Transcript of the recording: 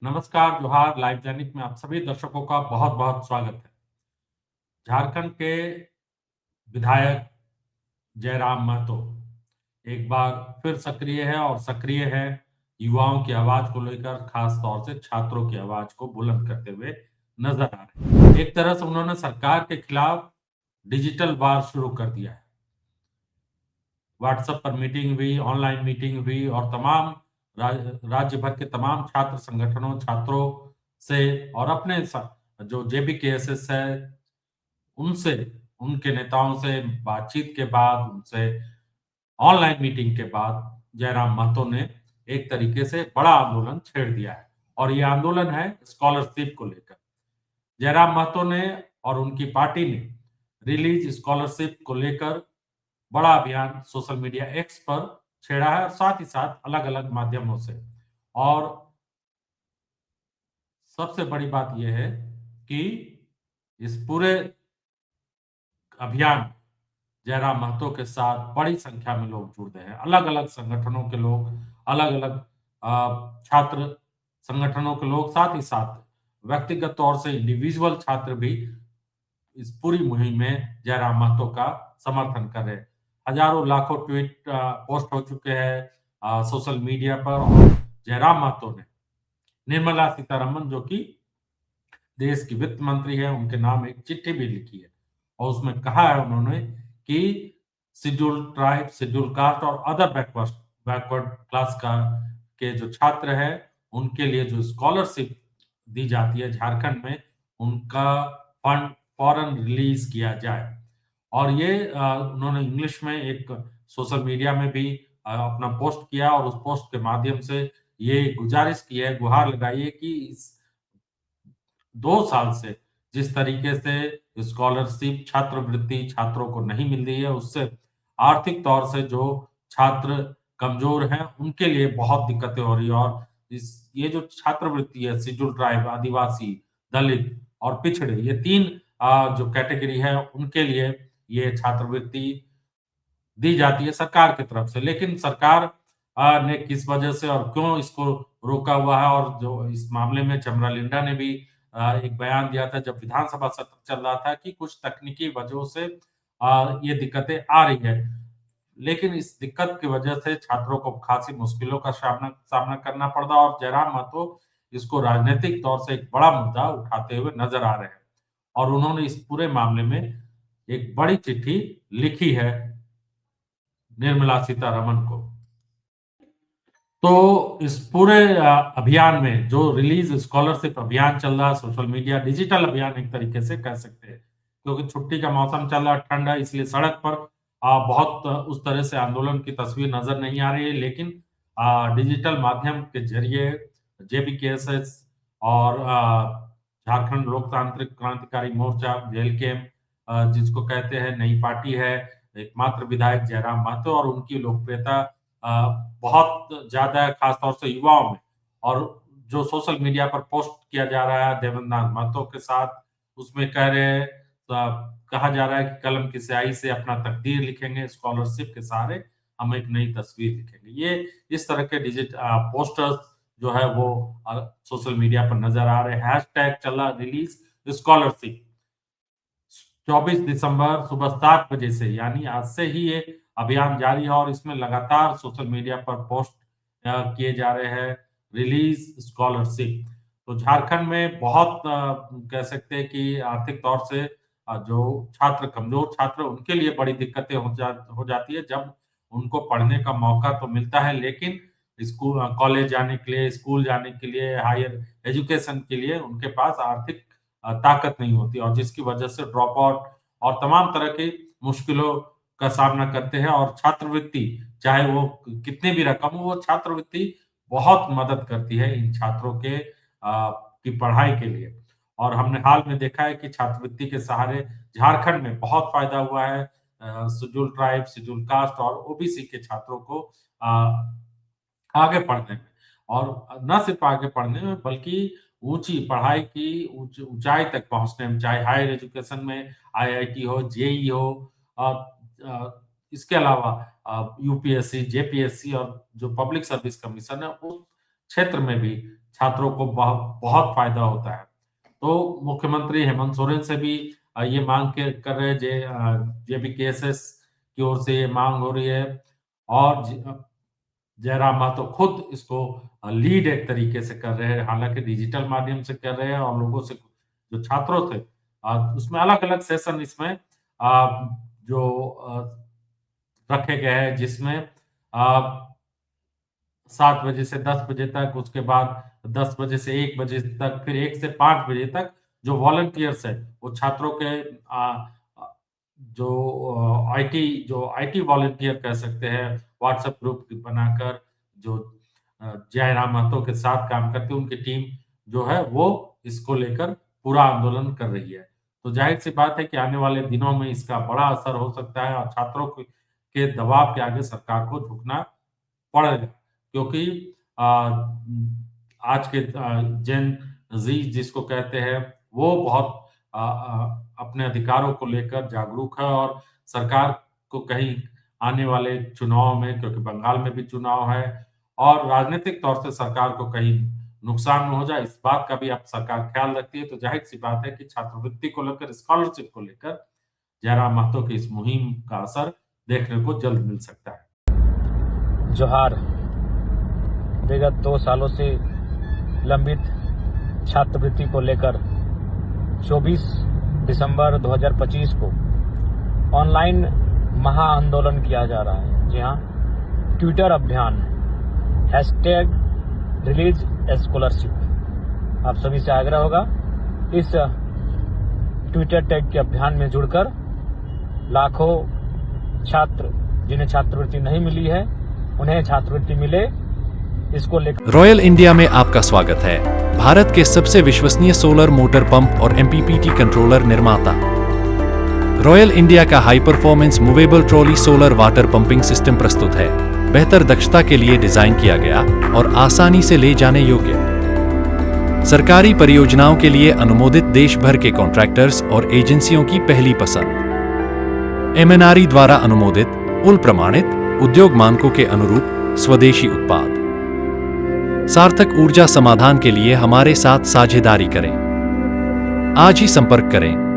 नमस्कार, जोहार, लाइव दैनिक में आप सभी दर्शकों का बहुत-बहुत स्वागत है। झारखंड के विधायक जयराम महतो एक बार फिर सक्रिय है और सक्रिय है युवाओं की आवाज को लेकर, खास तौर से छात्रों की आवाज को बुलंद करते हुए नजर आ रहे हैं। एक तरह से उन्होंने सरकार के खिलाफ डिजिटल वार शुरू कर दिया है। व्हाट्सएप पर मीटिंग हुई, ऑनलाइन मीटिंग हुई और तमाम राज्य भर के तमाम छात्र संगठनों, छात्रों से और अपने जो जेबीकेएसएस है, उनसे, उनके नेताओं से बातचीत के बाद, उनसे ऑनलाइन मीटिंग के बाद जयराम महतो ने एक तरीके से बड़ा आंदोलन छेड़ दिया है और ये आंदोलन है स्कॉलरशिप को लेकर। जयराम महतो ने और उनकी पार्टी ने रिलीज स्कॉलरशिप को लेकर बड़ा अभियान सोशल मीडिया एक्स पर छेड़ा है और साथ ही साथ अलग-अलग माध्यमों से। और सबसे बड़ी बात यह है कि इस पूरे अभियान जयराम महतो के साथ बड़ी संख्या में लोग जुड़ गए हैं। अलग-अलग संगठनों के लोग, अलग-अलग छात्र संगठनों के लोग, साथ ही साथ व्यक्तिगत तौर से इंडिविजुअल छात्र भी इस पूरी मुहिम में जयराम महतो का समर्थन कर रहे हैं। हजारों लाखों ट्वीट पोस्ट हो चुके हैं सोशल मीडिया पर और जयराम महतो ने निर्मला सीतारमन जो कि देश की वित्त मंत्री है, उनके नाम एक चिट्ठी भी लिखी है और उसमें कहा है उन्होंने कि शेड्यूल ट्राइब, शेड्यूल कास्ट और अदर बैकवर्ड क्लास का के जो छात्र हैं, उनके लिए जो स्कॉलरशिप दी जाती है झारखंड में, उनका फंड फौरन रिलीज किया जाए। और ये उन्होंने इंग्लिश में एक सोशल मीडिया में भी अपना पोस्ट किया और उस पोस्ट के माध्यम से ये गुजारिश की है, गुहार लगाई है कि इस 2 साल से जिस तरीके से स्कॉलरशिप, छात्रवृत्ति छात्रों को नहीं मिल रही है, उससे आर्थिक तौर से जो छात्र कमज़ोर हैं, उनके लिए बहुत दिक्कतें हो रही हैं और ये जो छात्रवृत्ति है, शेड्यूल्ड ट्राइब, आदिवासी, दलित और पिछड़े, ये 3 जो कैटेगरी है, उनके लिए ये छात्रवृत्ति दी जाती है सरकार की तरफ से। लेकिन सरकार ने किस वजह से और क्यों इसको रोका हुआ है और जो इस मामले में चमरा लिंडा ने भी एक बयान दिया था जब विधानसभा सत्र चल रहा था कि कुछ तकनीकी वजहों से ये दिक्कतें आ रही है। लेकिन इस दिक्कत की वजह से छात्रों को खासी मुश्किलों का सामना सामना करना पड़ रहा और जयराम महतो इसको राजनीतिक तौर से एक बड़ा मुद्दा उठाते हुए नजर आ रहे हैं। और उन्होंने इस पूरे मामले में एक बड़ी चिट्ठी लिखी है निर्मला सीतारमन को। तो इस पूरे अभियान में जो रिलीज स्कॉलरशिप अभियान चल रहा है सोशल मीडिया डिजिटल अभियान एक तरीके से कह सकते हैं क्योंकि छुट्टी का मौसम चल रहा है, ठंड है, इसलिए सड़क पर बहुत उस तरह से आंदोलन की तस्वीर नजर नहीं आ रही है। लेकिन डिजिटल माध्यम के जरिए जेबीकेएसएस और झारखंड लोकतांत्रिक क्रांतिकारी मोर्चा जेएलकेएम जिसको कहते हैं नई पार्टी है, एकमात्र विधायक जयराम महतो और उनकी लोकप्रियता अ, बहुत ज़्यादा है, खास तौर से युवाओं में। और जो सोशल मीडिया पर पोस्ट किया जा रहा है देवेंद्रनाथ महतो के साथ, उसमें कह रहे हैं कहा जा रहा है कि कलम की स्याही से अपना तकदीर लिखेंगे, स्कॉलरशिप के सहारे हम एक नई तस्वीर लिखेंगे। ये इस तरह के पोस्टर्स जो है वो सोशल मीडिया पर नज़र आ रहे हैं। हैशटैग चला रिलीज़ स्कॉलरशिप। 24 दिसंबर सुबह 7 बजे से यानी आज से ही ये अभियान जारी है और इसमें लगातार सोशल मीडिया पर पोस्ट किए जा रहे हैं रिलीज स्कॉलरशिप। तो झारखंड में बहुत कह सकते हैं कि आर्थिक तौर से जो छात्र कमजोर छात्र उनके लिए बड़ी दिक्कतें हो जाती है जब उनको पढ़ने का मौका तो मिलता है लेकिन स्कूल कॉलेज जाने के लिए, स्कूल जाने के लिए, हायर एजुकेशन के लिए उनके पास आर्थिक ताकत नहीं होती और जिसकी वजह से ड्रॉप आउट और तमाम तरह की मुश्किलों का सामना करते हैं और छात्रवृत्ति चाहे वो कितनी भी रकम हो, वो छात्रवृत्ति बहुत मदद करती है इन छात्रों के की पढ़ाई के लिए। और हमने हाल में देखा है कि छात्रवृत्ति के सहारे झारखंड में बहुत फायदा हुआ है शेड्यूल ट्राइब, शेड्यूल कास्ट और ओबीसी के छात्रों को अ, आगे पढ़ने में और न सिर्फ आगे पढ़ने में बल्कि ऊँची पढ़ाई की ऊँचाई तक पहुँचने में, चाहे हायर एजुकेशन में आईआईटी हो, जेईई हो अ इसके अलावा यूपीएससी, जेपीएससी और जो पब्लिक सर्विस कमीशन है, उस क्षेत्र में भी छात्रों को बहुत फायदा होता है। तो मुख्यमंत्री हेमंत सोरेन से भी ये मांग कर रहे हैं, जेबीकेएसएस की ओर से ये मांग हो रही है, और जयराम महतो खुद इसको लीड एक तरीके से कर रहे हैं, हालांकि डिजिटल माध्यम से कर रहे हैं, और लोगों से जो छात्रों थे उसमें अलग-अलग सेशन इसमें जो रखे गए हैं, जिसमें 7 बजे से 10 बजे तक, उसके बाद 10 बजे से 1 बजे तक, फिर 1 से 5 बजे तक जो वॉलंटियर्स है वो छात्रों के जो आईटी वॉलंटियर कह सकते हैं, व्हाट्सएप ग्रुप बनाकर जो जयराम महतो के साथ काम करते हैं, उनकी टीम जो है वो इसको लेकर पूरा आंदोलन कर रही है। तो जाहिर-सी बात है कि आने वाले दिनों में इसका बड़ा असर हो सकता है, और छात्रों के दबाव के आगे सरकार को झुकना पड़ेगा, क्योंकि आज के जेन ज़ी जिसको कहते हैं, वो बहुत अपने अधिकारों को लेकर जागरूक है, और सरकार को कहीं आने वाले चुनाव में, क्योंकि बंगाल में भी चुनाव है, और राजनीतिक तौर से सरकार को कहीं नुकसान न हो जाए, इस बात का भी अब सरकार ख्याल रखती है। तो ज़ाहिर-सी बात है कि छात्रवृत्ति को लेकर, स्कॉलरशिप को लेकर जयराम महतो की इस मुहिम का असर देखने को जल्द मिल सकता है। जोहार। विगत 2 सालों से लंबित छात्रवृत्ति को लेकर 24 दिसंबर 2025 को ऑनलाइन महा आंदोलन किया जा रहा है। जी हाँ, ट्विटर अभियान #रिलीज स्कॉलरशिप। आप सभी से आग्रह होगा इस ट्विटर टैग के अभियान में जुड़कर लाखों छात्र जिन्हें छात्रवृत्ति नहीं मिली है उन्हें छात्रवृत्ति मिले, इसको लेकर। रॉयल इंडिया में आपका स्वागत है। भारत के सबसे विश्वसनीय सोलर मोटर पंप और एमपीपीटी कंट्रोलर निर्माता रॉयल इंडिया का high performance movable trolley solar water pumping system प्रस्तुत है। बेहतर दक्षता के लिए डिजाइन किया गया और आसानी से ले जाने योग्य। सरकारी परियोजनाओं के लिए अनुमोदित देश भर के कॉन्ट्रैक्टर्स और एजेंसियों की पहली पसंद। एमएनआरई द्वारा अनुमोदित, उल प्रमाणित, उद्योग मानकों के अनुरूप स्वदेशी उत्पाद। सार्थक ऊर्जा समाधान के लिए हमारे साथ साझेदारी करें। आज ही संपर्क करें।